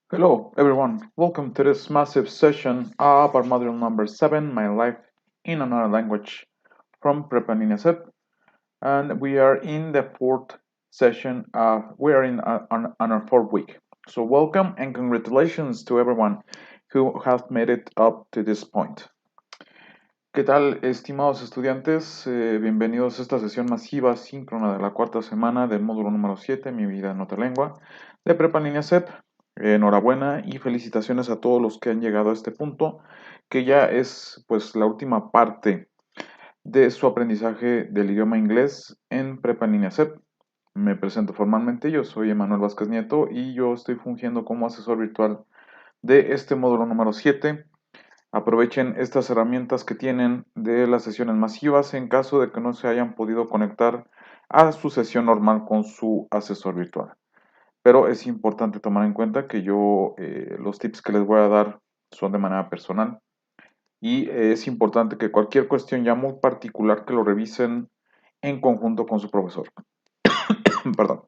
Hello, everyone. Welcome to this massive session of our module number 7, My Life in Another Language from Prepa SEP. And we are in the fourth session. We are on our fourth week. So, welcome and congratulations to everyone who has made it up to this point. ¿Qué tal, estimados estudiantes? Bienvenidos a esta sesión masiva síncrona de la cuarta semana del módulo número 7, Mi vida en otra lengua, de Prepa SEP. Enhorabuena y felicitaciones a todos los que han llegado a este punto, que ya es pues la última parte de su aprendizaje del idioma inglés en Prepa SEP. Me presento formalmente, yo soy Emanuel Vázquez Nieto y yo estoy fungiendo como asesor virtual de este módulo número 7. Aprovechen estas herramientas que tienen de las sesiones masivas en caso de que no se hayan podido conectar a su sesión normal con su asesor virtual. Pero es importante tomar en cuenta que los tips que les voy a dar son de manera personal y es importante que cualquier cuestión ya muy particular que lo revisen en conjunto con su profesor. Perdón,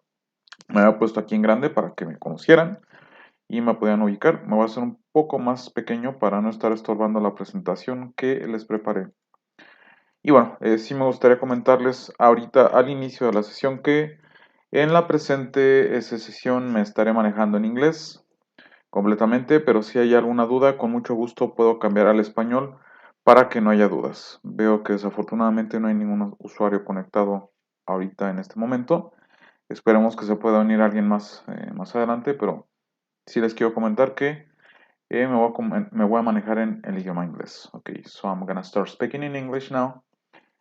me había puesto aquí en grande para que me conocieran y me podían ubicar. Me voy a hacer un poco más pequeño para no estar estorbando la presentación que les preparé. Y bueno, sí me gustaría comentarles ahorita al inicio de la sesión que en la presente sesión me estaré manejando en inglés completamente, pero si hay alguna duda, con mucho gusto puedo cambiar al español para que no haya dudas. Veo que desafortunadamente no hay ningún usuario conectado ahorita en este momento. Esperemos que se pueda unir alguien más adelante, pero sí les quiero comentar que me voy a manejar en el idioma inglés. Okay, so I'm gonna start speaking in English now.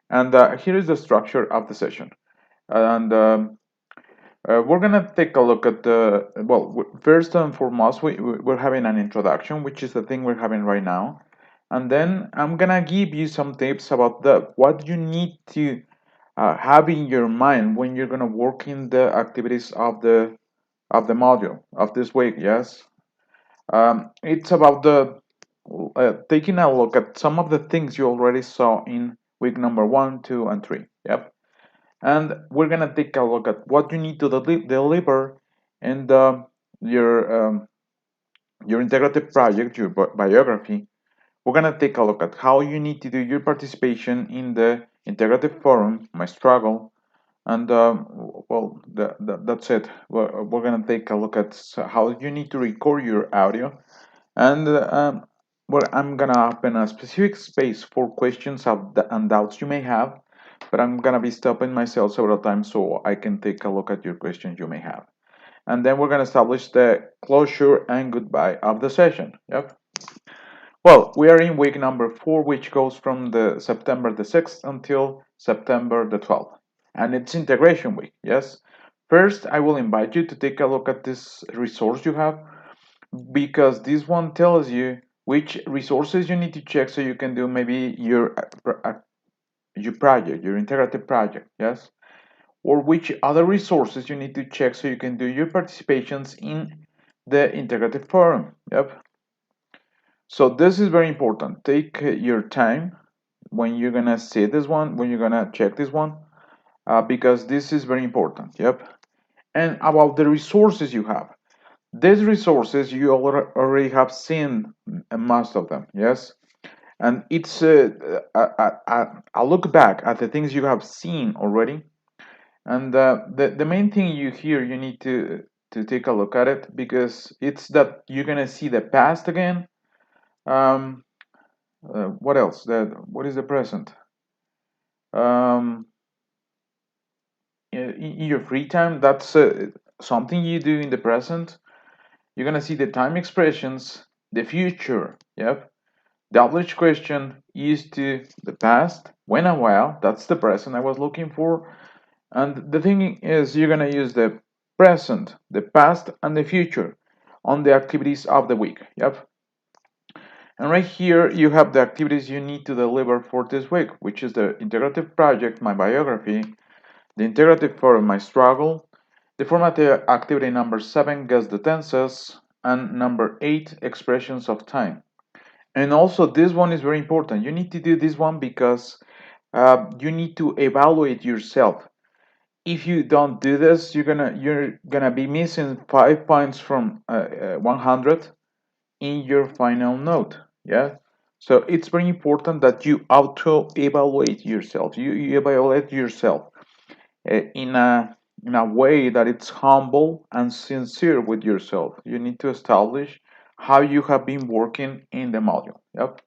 And here is the structure of the session. And we're gonna take a look at first and foremost, we're having an introduction, which is the thing we're having right now. And then I'm gonna give you some tips about what you need to have in your mind when you're gonna work in the activities of the module of this week. Yes, it's about the taking a look at some of the things you already saw in week number 1, 2, and 3. Yep. And we're gonna take a look at what you need to deliver in your um, your integrative project, your biography. We're gonna take a look at how you need to do your participation in the integrative forum, my struggle, and that's it. We're gonna take a look at how you need to record your audio, and where I'm gonna open a specific space for questions and doubts you may have, but I'm gonna be stopping myself several times so I can take a look at your questions you may have. And then we're gonna establish the closure and goodbye of the session. Yep. Well, we are in week number 4, which goes from the September the 6th until September the 12th. And it's integration week, yes? First, I will invite you to take a look at this resource you have because this one tells you which resources you need to check so you can do maybe your project, your integrative project, yes? Or which other resources you need to check so you can do your participations in the integrative forum, yep? So this is very important. Take your time when you're gonna see this one, when you're gonna check this one, because this is very important, yep? And about the resources you have. These resources you already have seen most of them, yes? And it's a look back at the things you have seen already. And the main thing you need to take a look at it because it's that you're gonna see the past again. Um, what else? What is the present? Um, in your free time, that's something you do in the present. You're gonna see the time expressions, the future. Yep. The obliged question is to the past, when and while. That's the present I was looking for. And the thing is, you're gonna use the present, the past, and the future on the activities of the week. Yep. And right here, you have the activities you need to deliver for this week, which is the integrative project, my biography, the integrative for my struggle, the formative activity number 7, guess the tenses, and number 8, expressions of time. And also, this one is very important. You need to do this one because you need to evaluate yourself if you don't do this, you're gonna be missing 5 points from 100 in your final note. Yeah. So it's very important that you auto evaluate yourself. You evaluate yourself in a way that it's humble and sincere with yourself. You need to establish how you have been working in the module. Yep.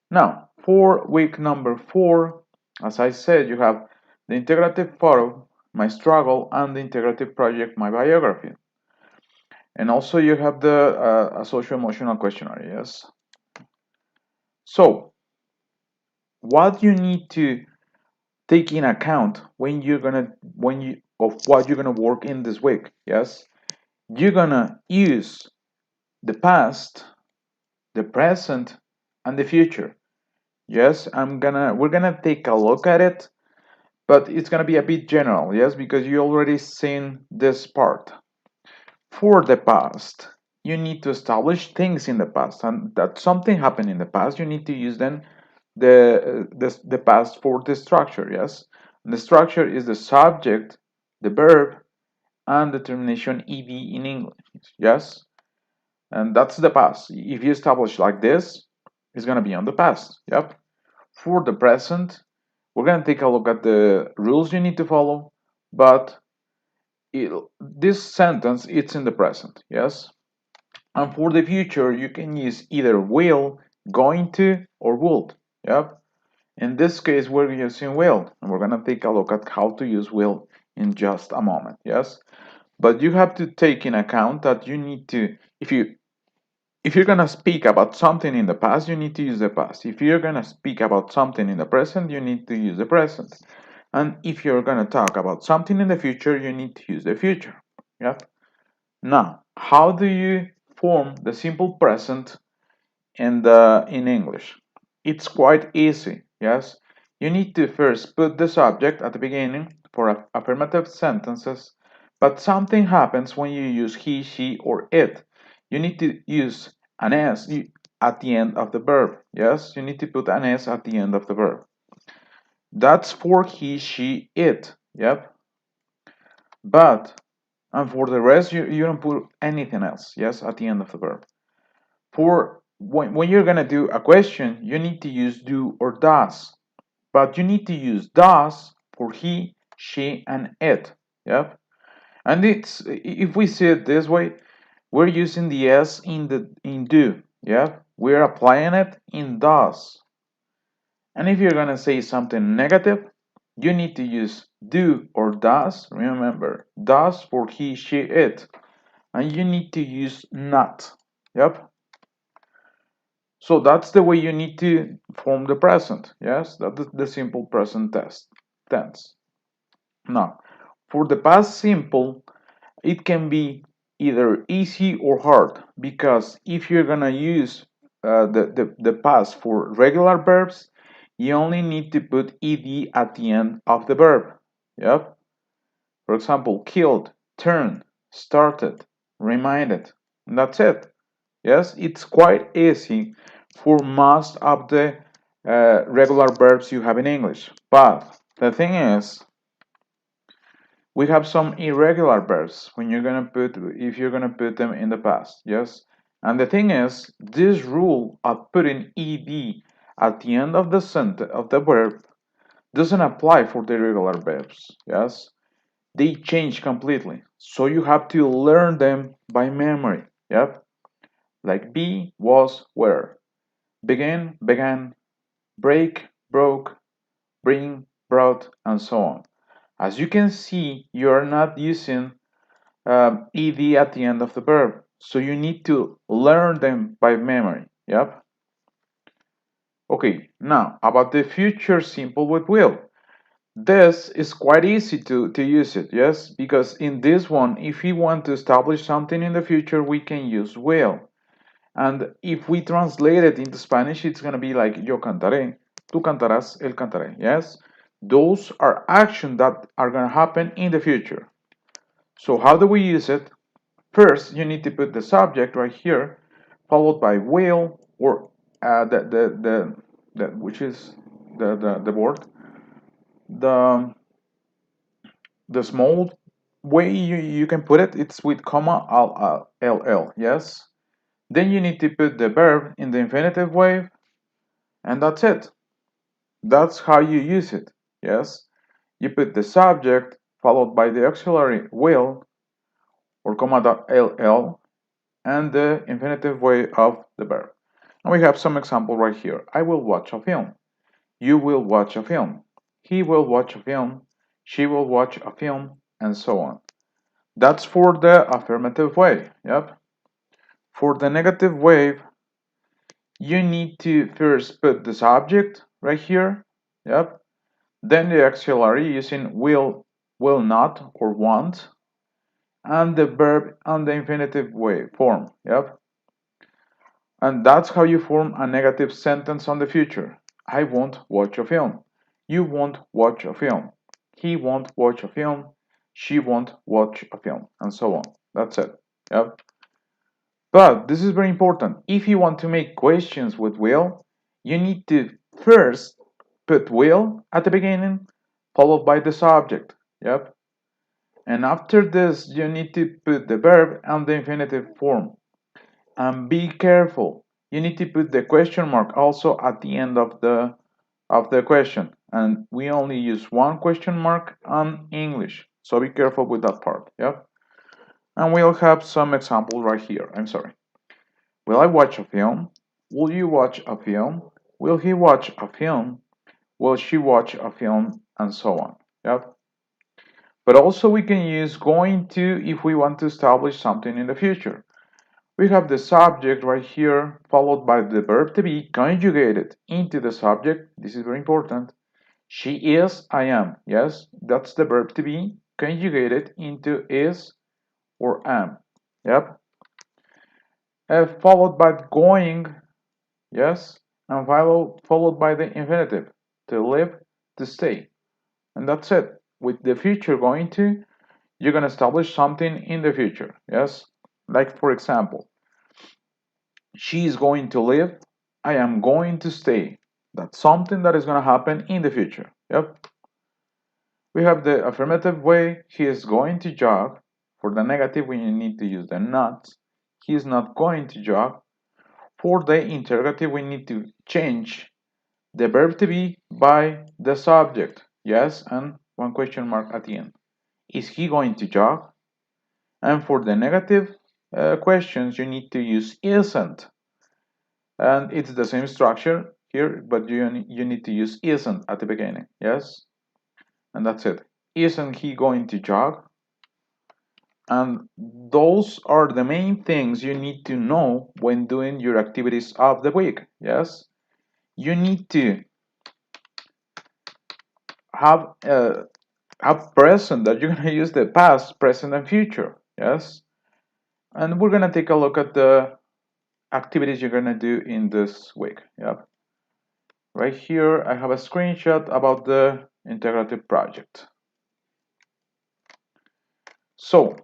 Now, for week number 4, as I said, you have the integrative photo, my struggle, and the integrative project, my biography. And also you have the social-emotional questionnaire, yes? So, what you need to take in account of what you're gonna work in this week, yes? You're gonna use the past, the present, and the future. Yes, we're gonna take a look at it, but it's gonna be a bit general, yes, because you already seen this part. For the past, you need to establish things in the past, and that something happened in the past. You need to use then the past for the structure. Yes, and the structure is the subject, the verb, and the termination ed in English. Yes, and that's the past. If you establish like this, it's gonna be on the past. Yep. For the present, we're gonna take a look at the rules you need to follow, but this sentence it's in the present. Yes. And for the future, you can use either will, going to, or would. Yep. In this case, we're using will, and we're gonna take a look at how to use will in just a moment. Yes. But you have to take in account that you need to, if you're gonna speak about something in the past, you need to use the past. If you're gonna speak about something in the present, you need to use the present. And if you're gonna talk about something in the future, you need to use the future. Yeah. Now, how do you form the simple present in English? It's quite easy, yes? You need to first put the subject at the beginning for affirmative sentences, but something happens when you use he, she, or it. You need to use an s at the end of the verb, yes? You need to put an s at the end of the verb. That's for he, she, it, yep? But, and for the rest, you don't put anything else, yes, at the end of the verb. For when you're gonna do a question, you need to use do or does, but you need to use does for he, she, and it. Yep. And it's if we see it this way, we're using the s in do. Yep. We're applying it in does. And if you're gonna say something negative, you need to use do or does. Remember, does for he, she, it, and you need to use not. Yep. So that's the way you need to form the present. Yes, that's the simple present tense. Now, for the past simple, it can be either easy or hard because if you're gonna use the past for regular verbs, you only need to put ed at the end of the verb. Yep. For example, killed, turned, started, reminded. And that's it. Yes, it's quite easy for most of the regular verbs you have in English. But the thing is, we have some irregular verbs when if you're gonna put them in the past. Yes, and the thing is, this rule of putting ed at the end of the sentence of the verb doesn't apply for the irregular verbs. Yes, they change completely. So you have to learn them by memory. Yep, like be, was, were. Begin, began, break, broke, bring, brought, and so on. As you can see, you are not using ed at the end of the verb, so you need to learn them by memory. Yep. Okay, now about the future simple with will. This is quite easy to use it, yes, because in this one, if we want to establish something in the future, we can use will. And if we translate it into Spanish, it's going to be like yo cantaré, tú cantarás, él cantaré. Yes? Those are actions that are going to happen in the future. So how do we use it? First, you need to put the subject right here, followed by will or which is the word, the The small way you can put it, it's with comma ll, yes? Then you need to put the verb in the infinitive way, and that's it. That's how you use it, yes? You put the subject followed by the auxiliary will or comma ll and the infinitive way of the verb. And we have some example right here. I will watch a film. You will watch a film. He will watch a film. She will watch a film, and so on. That's for the affirmative way. Yep. For the negative way, you need to first put the subject right here. Yep. Then the auxiliary using will not, or won't, and the verb on the infinitive way form. Yep. And that's how you form a negative sentence on the future. I won't watch a film. You won't watch a film. He won't watch a film. She won't watch a film, and so on. That's it. Yep. But this is very important. If you want to make questions with will, you need to first put will at the beginning, followed by the subject. Yep. And after this, you need to put the verb and the infinitive form. And be careful. You need to put the question mark also at the end of the question. And we only use one question mark on English. So be careful with that part. Yep. And we'll have some examples right here. I'm sorry. Will I watch a film? Will you watch a film? Will he watch a film? Will she watch a film? And so on. Yep. But also we can use going to if we want to establish something in the future. We have the subject right here, followed by the verb to be conjugated into the subject. This is very important. She is, I am. Yes, that's the verb to be conjugated into is or am. Yep. Followed by going, yes, and followed by the infinitive, to live, to stay. And that's it. With the future going to, you're going to establish something in the future. Yes. Like, for example, she is going to live. I am going to stay. That's something that is going to happen in the future. Yep. We have the affirmative way. He is going to jog. For the negative, we need to use the not. He is not going to jog. For the interrogative, we need to change the verb to be by the subject. Yes, and one question mark at the end. Is he going to jog? And for the negative questions, you need to use isn't. And it's the same structure here, but you need to use isn't at the beginning. Yes, and that's it. Isn't he going to jog? And those are the main things you need to know when doing your activities of the week. Yes, you need to have present that you're going to use the past, present, and future. Yes, and we're going to take a look at the activities you're going to do in this week. Yep. Right here, I have a screenshot about the integrative project. So,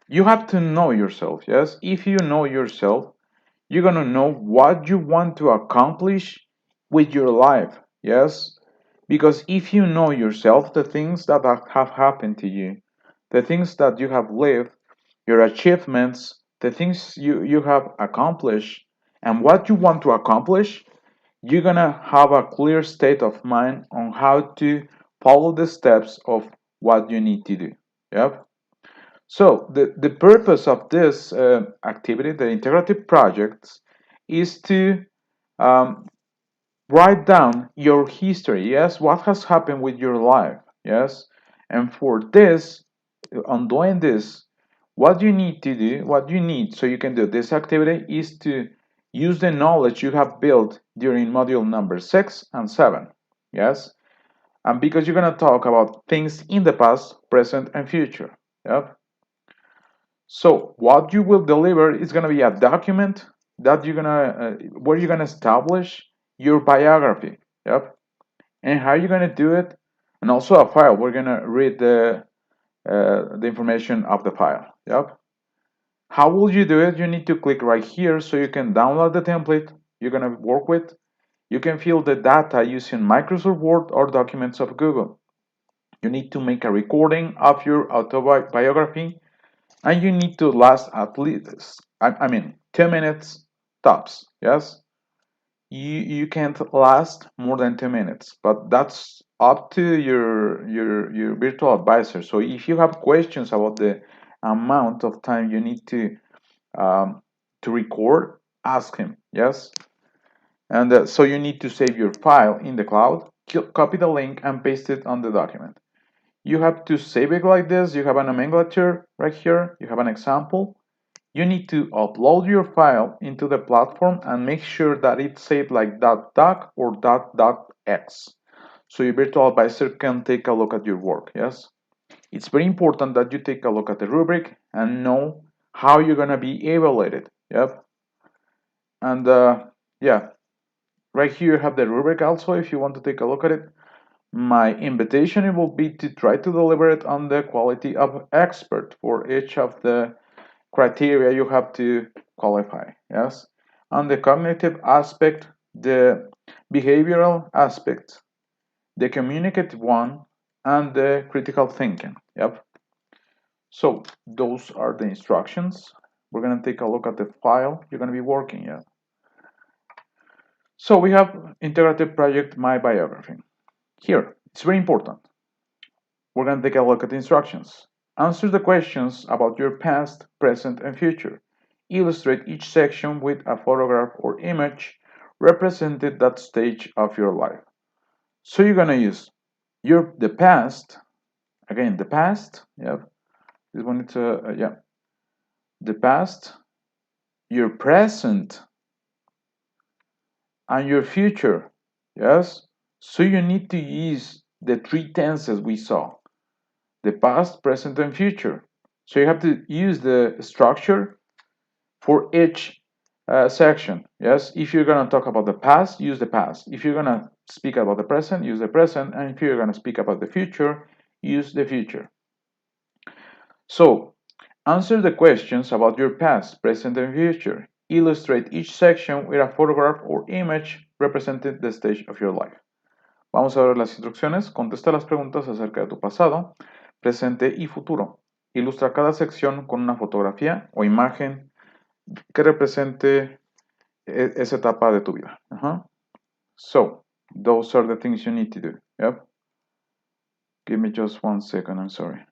you have to know yourself, yes? If you know yourself, you're gonna know what you want to accomplish with your life, yes? Because if you know yourself, the things that have happened to you, the things that you have lived, your achievements, the things you have accomplished, and what you want to accomplish, you're gonna have a clear state of mind on how to follow the steps of what you need to do. Yep. So the purpose of this activity, the integrative projects, is to um, write down your history. Yes, what has happened with your life. Yes, and for this, on doing this, what you need to do, what you need so you can do this activity is to use the knowledge you have built during module number 6 and 7. Yes, and because you're going to talk about things in the past, present, and future. Yep. So what you will deliver is going to be a document that you're gonna where you're gonna establish your biography. Yep. And how you're gonna do it, and also a file. We're gonna read the information of the file. Yep. How will you do it? You need to click right here so you can download the template you're gonna work with. You can fill the data using Microsoft Word or documents of Google. You need to make a recording of your autobiography, and you need to last at least, I mean, 2 minutes tops. Yes, you can't last more than 2 minutes, but that's up to your virtual advisor. So if you have questions about the amount of time you need um, to record, ask him. Yes, and so you need to save your file in the cloud, copy the link, and paste it on the document. You have to save it like this. You have a nomenclature right here. You have an example. You need to upload your file into the platform and make sure that it's saved like .doc or .x, so your virtual advisor can take a look at your work. Yes, it's very important that you take a look at the rubric and know how you're gonna be evaluated. Yep, and yeah, right here you have the rubric also if you want to take a look at it. My invitation will be to try to deliver it on the quality of expert for each of the criteria you have to qualify. Yes, on the cognitive aspect, the behavioral aspect, the communicative one, and the critical thinking. Yep, so those are the instructions. We're going to take a look at the file you're going to be working at. So we have integrative project my biography. Here it's very important. We're going to take a look at the instructions. Answer the questions about your past, present, and future. Illustrate each section with a photograph or image representing that stage of your life. So you're going to use the past, again, the past, yeah, this one it's yeah, the past, your present, and your future, yes? So you need to use the three tenses we saw, the past, present, and future. So you have to use the structure for each section. Yes, if you're going to talk about the past, use the past. If you're going to speak about the present, use the present. And if you're going to speak about the future, use the future. So answer the questions about your past, present, and future. Illustrate each section with a photograph or image representing the stage of your life. Vamos a ver las instrucciones. Contesta las preguntas acerca de tu pasado, presente y futuro. Ilustra cada sección con una fotografía o imagen que represente esa etapa de tu vida. So, those are the things you need to do. Yep. Give me just 1 second, I'm sorry.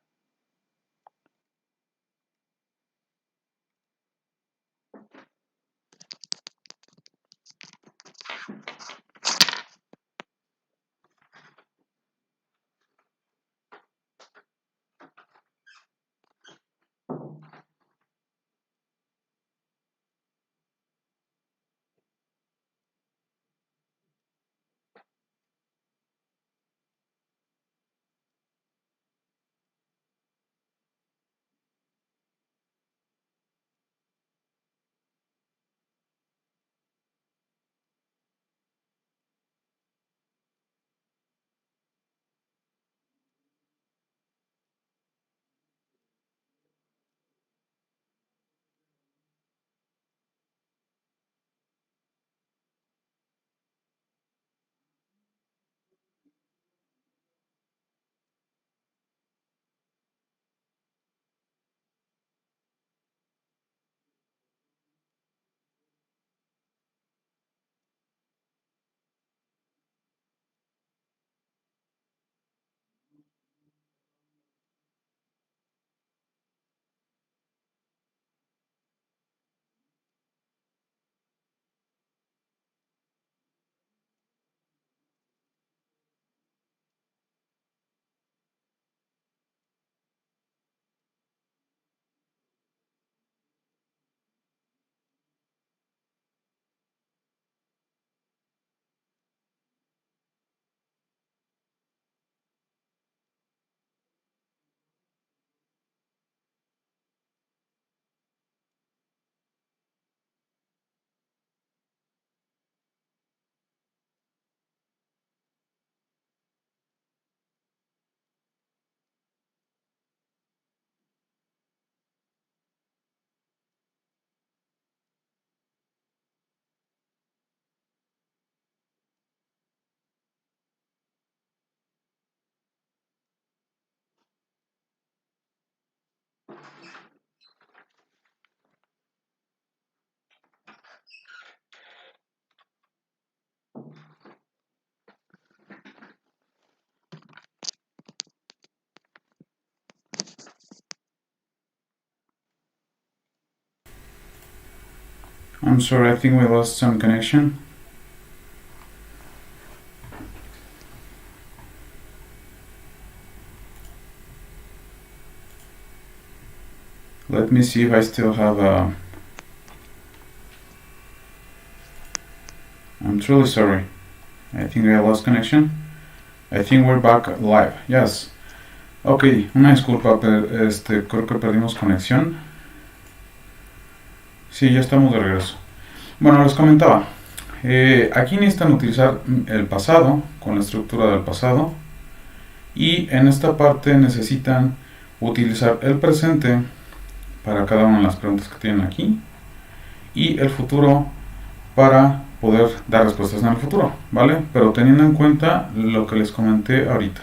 I'm sorry, I think we lost some connection. Let me see if I still have I'm truly sorry. I think I lost connection. I think we're back live. Yes. Ok, una disculpa, pero creo que perdimos conexión. Sí, ya estamos de regreso. Bueno, les comentaba. Aquí necesitan utilizar el pasado con la estructura del pasado. Y en esta parte necesitan utilizar el presente para cada una de las preguntas que tienen aquí. Y el futuro para poder dar respuestas en el futuro, ¿vale? Pero teniendo en cuenta lo que les comenté ahorita.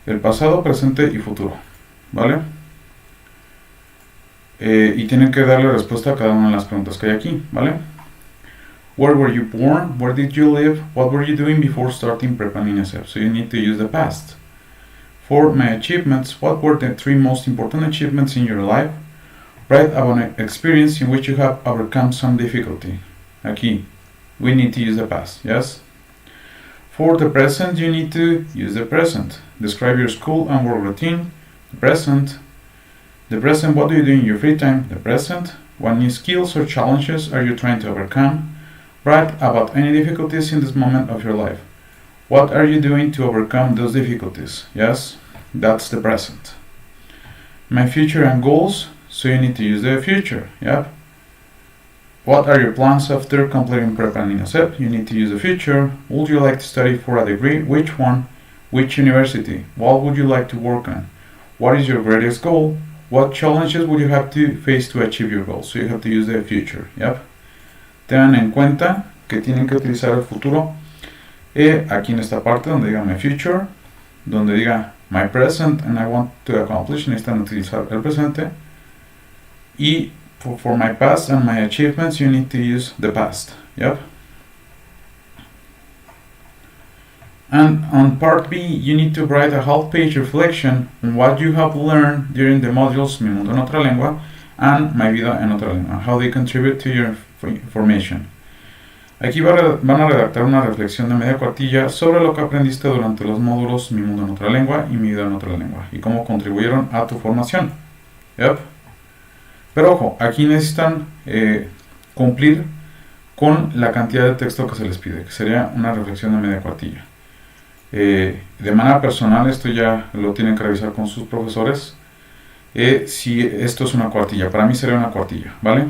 El pasado, presente y futuro, ¿vale? Y tienen que darle respuesta a cada una de las preguntas que hay aquí, ¿vale? Where were you born? Where did you live? What were you doing before starting prepping NSF? So you need to use the past. For my achievements, what were the 3 most important achievements in your life? Write about an experience in which you have overcome some difficulty. Aquí, we need to use the past, yes? For the present, you need to use the present. Describe your school and work routine. The present. The present, what do you do in your free time? The present. What new skills or challenges are you trying to overcome? Write about any difficulties in this moment of your life. What are you doing to overcome those difficulties? Yes, that's the present. My future and goals. So you need to use the future, yeah? What are your plans after completing prep and NSF? You need to use the future. Would you like to study for a degree? Which one? Which university? What would you like to work on? What is your greatest goal? What challenges would you have to face to achieve your goal? So you have to use the future, yep? Tengan en cuenta que tienen que utilizar el futuro aquí en esta parte donde diga my future, donde diga my present and I want to accomplish, necesitan utilizar el presente. Y for my past and my achievements, you need to use the past. Yep. And on part B, you need to write a half-page reflection on what you have learned during the modules Mi Mundo en Otra Lengua and Mi Vida en Otra Lengua, how they contribute to your formation. Aquí van a redactar una reflexión de media cuartilla sobre lo que aprendiste durante los módulos Mi Mundo en Otra Lengua y Mi Vida en Otra Lengua y cómo contribuyeron a tu formación. Yep. Pero ojo, aquí necesitan cumplir con la cantidad de texto que se les pide, que sería una reflexión de media cuartilla. De manera personal, esto ya lo tienen que revisar con sus profesores. Si esto es una cuartilla, para mí sería una cuartilla, ¿vale?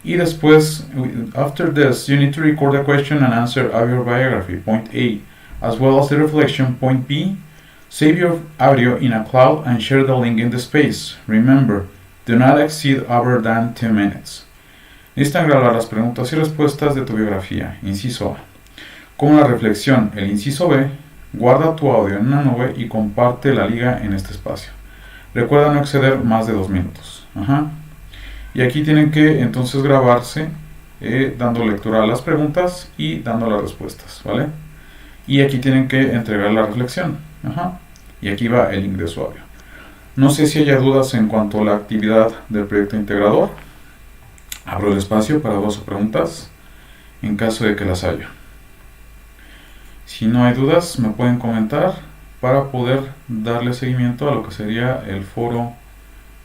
Y después, after this, you need to record the question and answer of your biography, point A, as well as the reflection, point B. Save your audio in a cloud and share the link in the space. Remember, do not exceed over than 2 minutes. Necesitan grabar las preguntas y respuestas de tu biografía, inciso A. Como la reflexión, el inciso B, guarda tu audio en una nube y comparte la liga en este espacio. Recuerda no exceder más de 2 minutos. Ajá. Y aquí tienen que entonces grabarse dando lectura a las preguntas y dando las respuestas, ¿vale? Y aquí tienen que entregar la reflexión. Ajá. Y aquí va el link de su audio. No sé si haya dudas en cuanto a la actividad del proyecto integrador. Abro el espacio para dudas o preguntas en caso de que las haya. Si no hay dudas, me pueden comentar para poder darle seguimiento a lo que sería el foro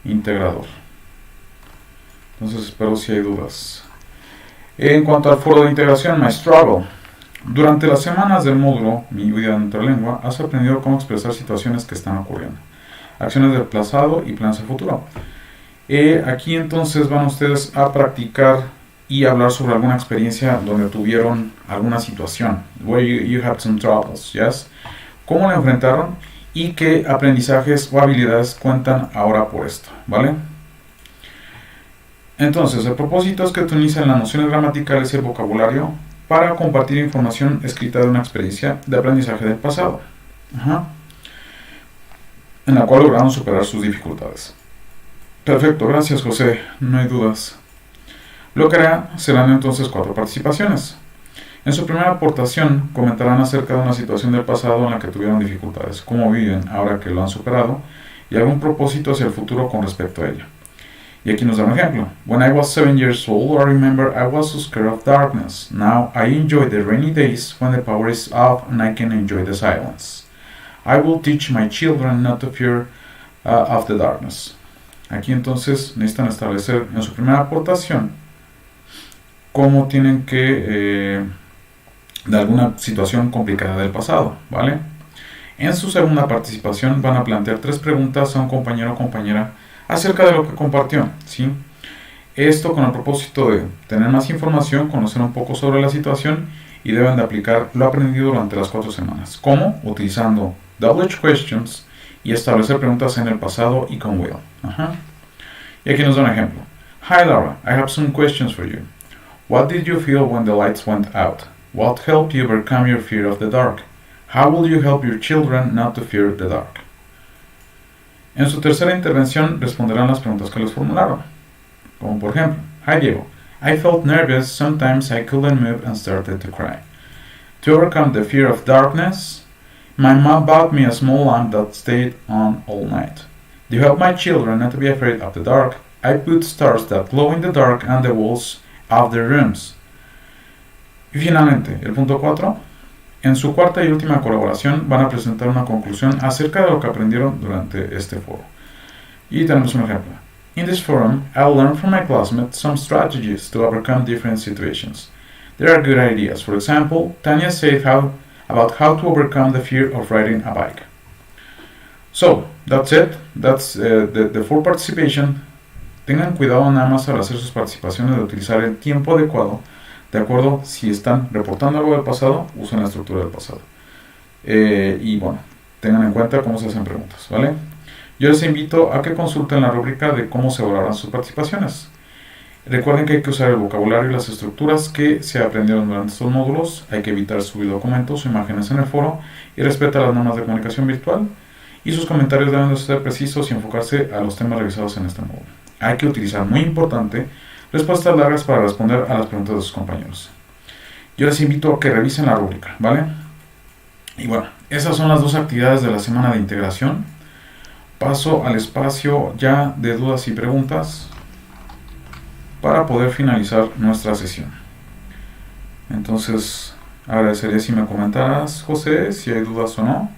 integrador. Entonces espero si hay dudas. En cuanto al foro de integración, My Struggle. Durante las semanas del módulo Mi Vida en Otra Lengua, has aprendido cómo expresar situaciones que están ocurriendo. Acciones del pasado y planes a futuro. Aquí entonces van ustedes a practicar y hablar sobre alguna experiencia donde tuvieron alguna situación. Where you had some troubles, yes? ¿Cómo la enfrentaron? Y qué aprendizajes o habilidades cuentan ahora por esto, ¿vale? Entonces, el propósito es que utilicen las nociones gramaticales y el vocabulario para compartir información escrita de una experiencia de aprendizaje del pasado. Ajá. En la cual lograron superar sus dificultades. Perfecto, gracias José, no hay dudas. Lo que serán entonces 4 participaciones. En su primera aportación comentarán acerca de una situación del pasado en la que tuvieron dificultades, cómo viven ahora que lo han superado y algún propósito hacia el futuro con respecto a ella. Y aquí nos da un ejemplo. When I was 7 years old, I remember I was so scared of darkness. Now I enjoy the rainy days when the power is off and I can enjoy the silence. I will teach my children not to fear of the darkness. Aquí entonces necesitan establecer en su primera aportación cómo tienen que, de alguna situación complicada del pasado, ¿vale? En su segunda participación van a plantear 3 preguntas a un compañero o compañera acerca de lo que compartió, ¿sí? Esto con el propósito de tener más información, conocer un poco sobre la situación y deben de aplicar lo aprendido durante las 4 semanas. ¿Cómo? Utilizando double questions y establecer preguntas en el pasado y con will. Y aquí nos da un ejemplo. Hi Laura, I have some questions for you. What did you feel when the lights went out? What helped you overcome your fear of the dark? How will you help your children not to fear the dark? En su tercera intervención responderán las preguntas que les formularon. Como por ejemplo, Hi Diego, I felt nervous, sometimes I couldn't move and started to cry. To overcome the fear of darkness, my mom bought me a small lamp that stayed on all night. To help my children not to be afraid of the dark, I put stars that glow in the dark on the walls of their rooms. Y finalmente, el punto 4. En su cuarta y última colaboración van a presentar una conclusión acerca de lo que aprendieron durante este foro. Y tenemos un ejemplo. In this forum, I learned from my classmates some strategies to overcome different situations. There are good ideas. For example, Tanya said about how to overcome the fear of riding a bike. So, that's it. That's the full participation. Tengan cuidado nada más al hacer sus participaciones de utilizar el tiempo adecuado. De acuerdo, si están reportando algo del pasado, usen la estructura del pasado. Y bueno, tengan en cuenta cómo se hacen preguntas, ¿vale? Yo les invito a que consulten la rúbrica de cómo se evaluarán sus participaciones. Recuerden que hay que usar el vocabulario y las estructuras que se aprendieron durante estos módulos. Hay que evitar subir documentos o imágenes en el foro y respetar las normas de comunicación virtual. Y sus comentarios deben de ser precisos y enfocarse a los temas revisados en este módulo. Hay que utilizar, muy importante, respuestas largas para responder a las preguntas de sus compañeros. Yo les invito a que revisen la rúbrica, ¿vale? Y bueno, esas son las 2 actividades de la semana de integración. Paso al espacio ya de dudas y preguntas para poder finalizar nuestra sesión. Entonces, agradecería si me comentaras, José, si hay dudas o no.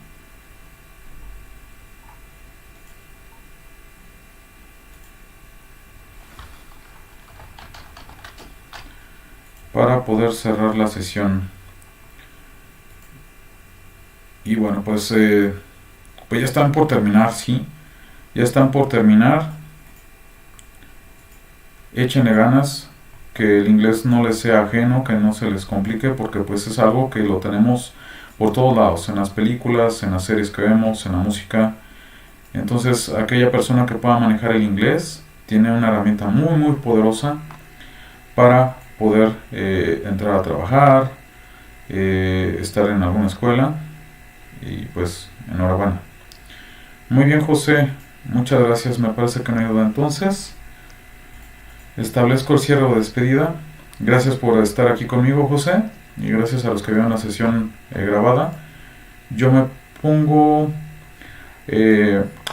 Para poder cerrar la sesión. Y bueno, pues ya están por terminar, sí. Ya están por terminar. Échenle ganas, que el inglés no les sea ajeno, que no se les complique, porque pues es algo que lo tenemos por todos lados, en las películas, en las series que vemos, en la música. Entonces, aquella persona que pueda manejar el inglés tiene una herramienta muy muy poderosa para poder entrar a trabajar, estar en alguna escuela, y pues enhorabuena. Muy bien, José, muchas gracias. Me parece que no hay duda. Entonces establezco el cierre o despedida. Gracias por estar aquí conmigo, José, y gracias a los que vieron la sesión grabada. Yo me pongo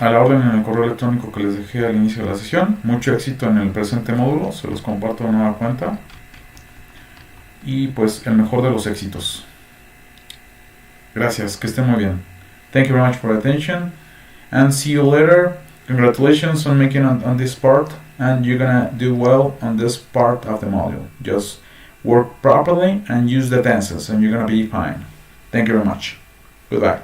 a la orden en el correo electrónico que les dejé al inicio de la sesión. Mucho éxito en el presente módulo, se los comparto de nueva cuenta, y pues el mejor de los éxitos. Gracias, que estén muy bien. Thank you very much for attention and see you later. Congratulations on making on this part, and you're gonna do well on this part of the module. Just work properly and use the tenses and you're gonna be fine. Thank you very much. Goodbye.